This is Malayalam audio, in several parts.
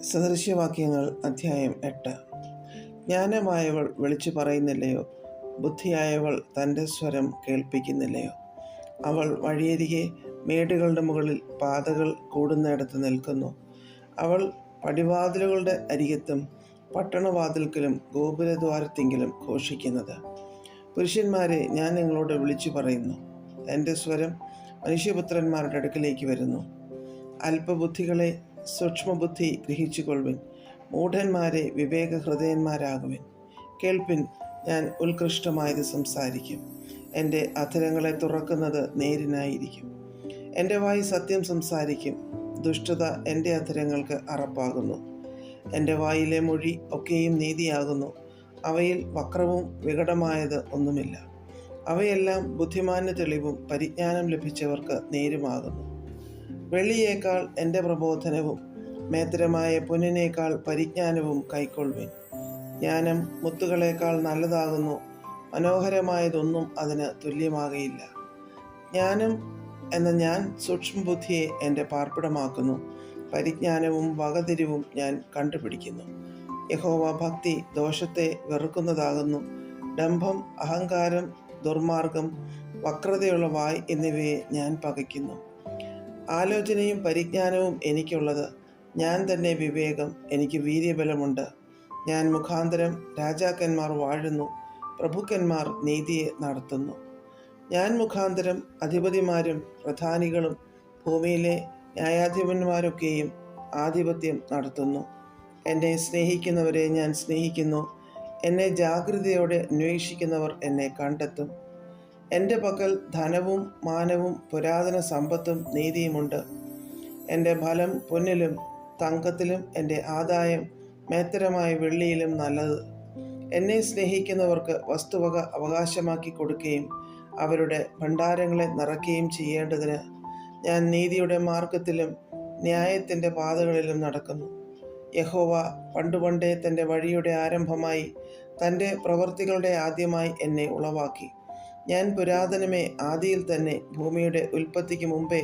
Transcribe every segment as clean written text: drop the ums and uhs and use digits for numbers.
സദൃശ്യവാക്യങ്ങൾ അധ്യായം 8. ജ്ഞാനമായവൾ വിളിച്ചു പറയുന്നില്ലയോ? ബുദ്ധിയായവൾ തൻ്റെ സ്വരം കേൾപ്പിക്കുന്നില്ലയോ? അവൾ വഴിയരികെ മേടുകളുടെ മുകളിൽ പാതകൾ കൂടുന്നിടത്ത് നിൽക്കുന്നു. അവൾ പടിവാതിലുകളുടെ അരികത്തും പട്ടണവാതിൽക്കലും ഗോപുരദ്വാരത്തിങ്കിലും ഘോഷിക്കുന്നത്. പുരുഷന്മാരെ, ഞാൻ നിങ്ങളോട് വിളിച്ചു പറയുന്നു, എൻ്റെ സ്വരം മനുഷ്യപുത്രന്മാരുടെ അടുക്കിലേക്ക് വരുന്നു. അല്പബുദ്ധികളെ സൂക്ഷ്മബുദ്ധി ഗ്രഹിച്ചുകൊള്ളുവിൻ. മൂഢന്മാരെ വിവേകഹൃദയന്മാരാകുവിൻ. കേൾപ്പിൻ, ഞാൻ ഉത്കൃഷ്ടമായത് സംസാരിക്കും. എൻ്റെ അധരങ്ങളെ തുറക്കുന്നത് നേരിനായിരിക്കും. എൻ്റെ വായി സത്യം സംസാരിക്കും. ദുഷ്ടത എൻ്റെ അധരങ്ങൾക്ക് അറപ്പാകുന്നു. എൻ്റെ വായിലെ മൊഴി ഒക്കെയും നീതിയാകുന്നു. അവയിൽ വക്രവും വികടമായത് ഒന്നുമില്ല. അവയെല്ലാം ബുദ്ധിമാന് തെളിവും പരിജ്ഞാനം ലഭിച്ചവർക്ക് നേരുമാകുന്നു. വെള്ളിയേക്കാൾ എൻ്റെ പ്രബോധനവും മേത്തരമായ പൊന്നിനേക്കാൾ പരിജ്ഞാനവും കൈക്കൊള്ളുവിൻ. ജ്ഞാനം മുത്തുകളേക്കാൾ നല്ലതാകുന്നു. മനോഹരമായതൊന്നും അതിന് തുല്യമാകയില്ല. ജ്ഞാനം എന്ന ഞാൻ സൂക്ഷ്മബുദ്ധിയെ എൻ്റെ പാർപ്പിടമാക്കുന്നു. പരിജ്ഞാനവും വകതിരിവും ഞാൻ കണ്ടുപിടിക്കുന്നു. യഹോവ ഭക്തി ദോഷത്തെ വെറുക്കുന്നതാകുന്നു. ഡംഭം, അഹങ്കാരം, ദുർമാർഗം, വക്രതയുള്ള വായ് എന്നിവയെ ഞാൻ പകയ്ക്കുന്നു. ആലോചനയും പരിജ്ഞാനവും എനിക്കുള്ളത്. ഞാൻ തന്നെ വിവേകം. എനിക്ക് വീര്യബലമുണ്ട്. ഞാൻ മുഖാന്തരം രാജാക്കന്മാർ വാഴുന്നു. പ്രഭുക്കന്മാർ നീതിയെ നടത്തുന്നു. ഞാൻ മുഖാന്തരം അധിപതിമാരും പ്രധാനികളും ഭൂമിയിലെ ന്യായാധിപന്മാരൊക്കെയും ആധിപത്യം നടത്തുന്നു. എന്നെ സ്നേഹിക്കുന്നവരെ ഞാൻ സ്നേഹിക്കുന്നു. എന്നെ ജാഗ്രതയോടെ അന്വേഷിക്കുന്നവർ എന്നെ കണ്ടെത്തും. എൻ്റെ പക്കൽ ധനവും മാനവും പുരാതന സമ്പത്തും നീതിയുമുണ്ട്. എൻ്റെ ഫലം പൊന്നിലും തങ്കത്തിലും, എൻ്റെ ആദായം മേത്തരമായ വെള്ളിയിലും നല്ലത്. എന്നെ സ്നേഹിക്കുന്നവർക്ക് വസ്തുവക അവകാശമാക്കി കൊടുക്കുകയും അവരുടെ ഭണ്ഡാരങ്ങളെ നിറയ്ക്കുകയും ചെയ്യേണ്ടതിന് ഞാൻ നീതിയുടെ മാർഗത്തിലും ന്യായത്തിൻ്റെ പാതകളിലും നടക്കുന്നു. യഹോവ പണ്ടുപണ്ടേ തൻ്റെ വഴിയുടെ ആരംഭമായി തൻ്റെ പ്രവൃത്തികളുടെ ആദ്യമായി എന്നെ ഉളവാക്കി. ഞാൻ പുരാതനമേ ആദിയിൽ തന്നെ ഭൂമിയുടെ ഉൽപ്പത്തിക്ക് മുമ്പേ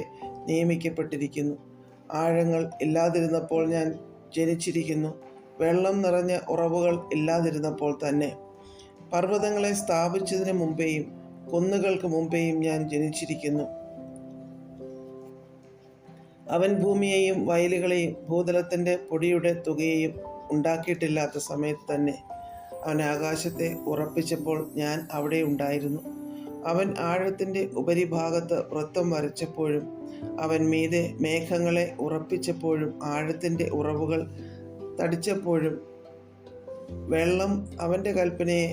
നിയമിക്കപ്പെട്ടിരിക്കുന്നു. ആഴങ്ങൾ ഇല്ലാതിരുന്നപ്പോൾ ഞാൻ ജനിച്ചിരിക്കുന്നു. വെള്ളം നിറഞ്ഞ ഉറവുകൾ ഇല്ലാതിരുന്നപ്പോൾ തന്നെ. പർവ്വതങ്ങളെ സ്ഥാപിച്ചതിന് മുമ്പേയും കുന്നുകൾക്ക് മുമ്പേയും ഞാൻ ജനിച്ചിരിക്കുന്നു. അവൻ ഭൂമിയെയും വയലുകളെയും ഭൂതലത്തിൻ്റെ പൊടിയുടെ തുകയെയും ഉണ്ടാക്കിയിട്ടില്ലാത്ത സമയത്ത് തന്നെ അവൻ ആകാശത്തെ ഉറപ്പിച്ചപ്പോൾ ഞാൻ അവിടെ ഉണ്ടായിരുന്നു. അവൻ ആഴത്തിൻ്റെ ഉപരിഭാഗത്ത് വൃത്തം വരച്ചപ്പോഴും അവൻ മീതെ മേഘങ്ങളെ ഉറപ്പിച്ചപ്പോഴും ആഴത്തിൻ്റെ ഉറവുകൾ തടിച്ചപ്പോഴും വെള്ളം അവൻ്റെ കൽപ്പനയെ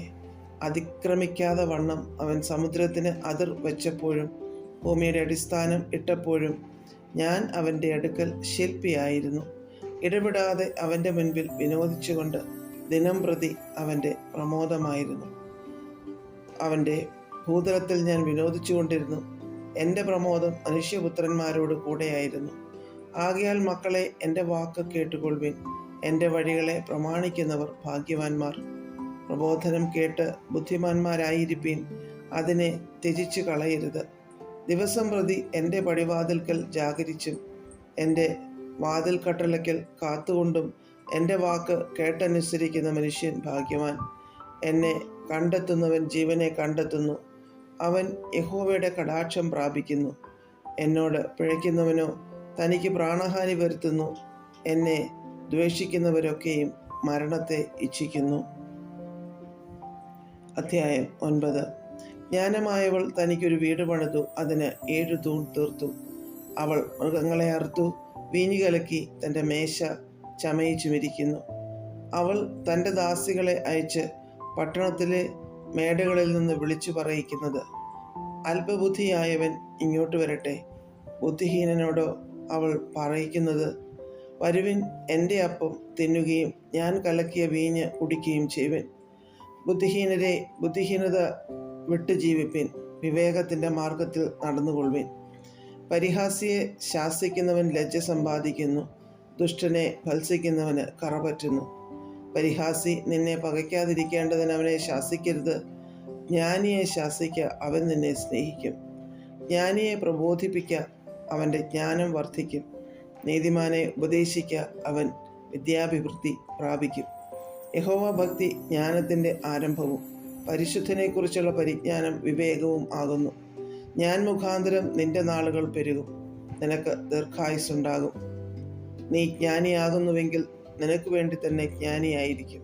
അതിക്രമിക്കാതെ വണ്ണം അവൻ സമുദ്രത്തിന് അതിർ വെച്ചപ്പോഴും ഭൂമിയുടെ അടിസ്ഥാനം ഇട്ടപ്പോഴും ഞാൻ അവൻ്റെ അടുക്കൽ ശില്പിയായിരുന്നു. ഇടപെടാതെ അവൻ്റെ മുൻപിൽ വിനോദിച്ചുകൊണ്ട് ദിനം പ്രതി അവൻ്റെ പ്രമോദമായിരുന്നു. അവൻ്റെ ഭൂതലത്തിൽ ഞാൻ വിനോദിച്ചു കൊണ്ടിരുന്നു. എൻ്റെ പ്രമോദം മനുഷ്യപുത്രന്മാരോട് കൂടെയായിരുന്നു. ആകയാൽ മക്കളെ, എൻ്റെ വാക്ക് കേട്ടുകൊള്ളുവിൻ. എൻ്റെ വഴികളെ പ്രമാണിക്കുന്നവർ ഭാഗ്യവാന്മാർ. പ്രബോധനം കേട്ട് ബുദ്ധിമാന്മാരായിരിപ്പീൻ. അതിനെ ത്യജിച്ചു കളയരുത്. ദിവസം പ്രതി എൻ്റെ പടിവാതിൽക്കൽ ജാഗരിച്ചും എൻ്റെ വാതിൽ കട്ടളയ്ക്കൽ കാത്തുകൊണ്ടും എൻ്റെ വാക്ക് കേട്ടനുസരിക്കുന്ന മനുഷ്യൻ ഭാഗ്യവാൻ. എന്നെ കണ്ടെത്തുന്നവൻ ജീവനെ കണ്ടെത്തുന്നു. അവൻ യഹോവയുടെ കടാക്ഷം പ്രാപിക്കുന്നു. എന്നോട് പിഴയ്ക്കുന്നവനോ തനിക്ക് പ്രാണഹാനി വരുത്തുന്നു. എന്നെ ദ്വേഷിക്കുന്നവരൊക്കെയും മരണത്തെ ഇച്ഛിക്കുന്നു. അധ്യായം 9. ജ്ഞാനമായവൾ തനിക്കൊരു വീട് പണിതു. അതിന് 7 തൂൺ തീർത്തു. അവൾ മൃഗങ്ങളെ അറുത്തു, വീഞ്ഞു കലക്കി തൻ്റെ മേശ ചമയിച്ചുമിരിക്കുന്നു. അവൾ തൻ്റെ ദാസികളെ അയച്ച് പട്ടണത്തിലെ മേടകളിൽ നിന്ന് വിളിച്ചു പറയിക്കുന്നത്, അല്പബുദ്ധിയായവൻ ഇങ്ങോട്ട് വരട്ടെ. ബുദ്ധിഹീനനോടോ അവൾ പറയിക്കുന്നത്, വരുവിൻ, എൻ്റെ അപ്പം തിന്നുകയും ഞാൻ കലക്കിയ വീഞ്ഞ് കുടിക്കുകയും ചെയ്യുവിൻ. ബുദ്ധിഹീനരെ, ബുദ്ധിഹീനത വിട്ടു ജീവിപ്പിൻ. വിവേകത്തിൻ്റെ മാർഗത്തിൽ നടന്നുകൊള്ളുവിൻ. പരിഹാസിയെ ശാസിക്കുന്നവൻ ലജ്ജ സമ്പാദിക്കുന്നു. ദുഷ്ടനെ ഭത്സിക്കുന്നവന് കറ പറ്റുന്നു. പരിഹാസി നിന്നെ പകയ്ക്കാതിരിക്കേണ്ടതിന് അവനെ ശാസിക്കരുത്. ജ്ഞാനിയെ ശാസിക്ക, അവൻ നിന്നെ സ്നേഹിക്കും. ജ്ഞാനിയെ പ്രബോധിപ്പിക്ക, അവൻ്റെ ജ്ഞാനം വർദ്ധിക്കും. നീതിമാനെ ഉപദേശിക്ക, അവൻ വിദ്യാഭിവൃദ്ധി പ്രാപിക്കും. യഹോവ ഭക്തി ജ്ഞാനത്തിൻ്റെ ആരംഭവും പരിശുദ്ധനെക്കുറിച്ചുള്ള പരിജ്ഞാനം വിവേകവും ആകുന്നു. ഞാൻ മുഖാന്തരം നിന്റെ നാളുകൾ പെരുകും, നിനക്ക് ദീർഘായുസ്സുണ്ടാകും. നീ ജ്ഞാനിയാകുന്നുവെങ്കിൽ നിനക്ക് വേണ്ടി തന്നെ ജ്ഞാനിയായിരിക്കും.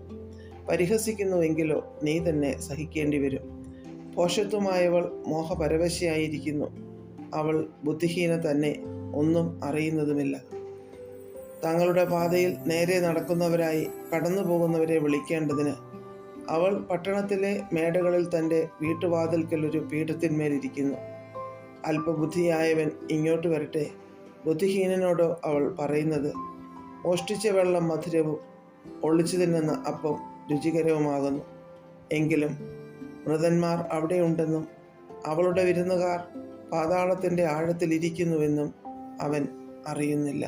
പരിഹസിക്കുന്നുവെങ്കിലോ നീ തന്നെ സഹിക്കേണ്ടി വരും. ഭോഷത്വമായവൾ മോഹപരവശയായിരിക്കുന്നു, അവൾ ബുദ്ധിഹീന തന്നെ, ഒന്നും അറിയുന്നതുമില്ല. തങ്ങളുടെ പാതയിൽ നേരെ നടക്കുന്നവരായി കടന്നു പോകുന്നവരെ വിളിക്കേണ്ടതിന് അവൾ പട്ടണത്തിലെ മേടകളിൽ തൻ്റെ വീട്ടുവാതിൽക്കൽ ഒരു പീഠത്തിന്മേലിരിക്കുന്നു. അല്പബുദ്ധിയായവൻ ഇങ്ങോട്ട് വരട്ടെ. ബുദ്ധിഹീനനോടോ അവൾ പറയുന്നത്, മോഷ്ടിച്ച വെള്ളം മധുരവും ഒളിച്ചു തിന്നുന്ന അപ്പം രുചികരവുമാകുന്നു. എങ്കിലും മൃതന്മാർ അവിടെയുണ്ടെന്നും അവളുടെ വിരുന്നുകാർ പാതാളത്തിൻ്റെ ആഴത്തിലിരിക്കുന്നുവെന്നും അവൻ അറിയുന്നില്ല.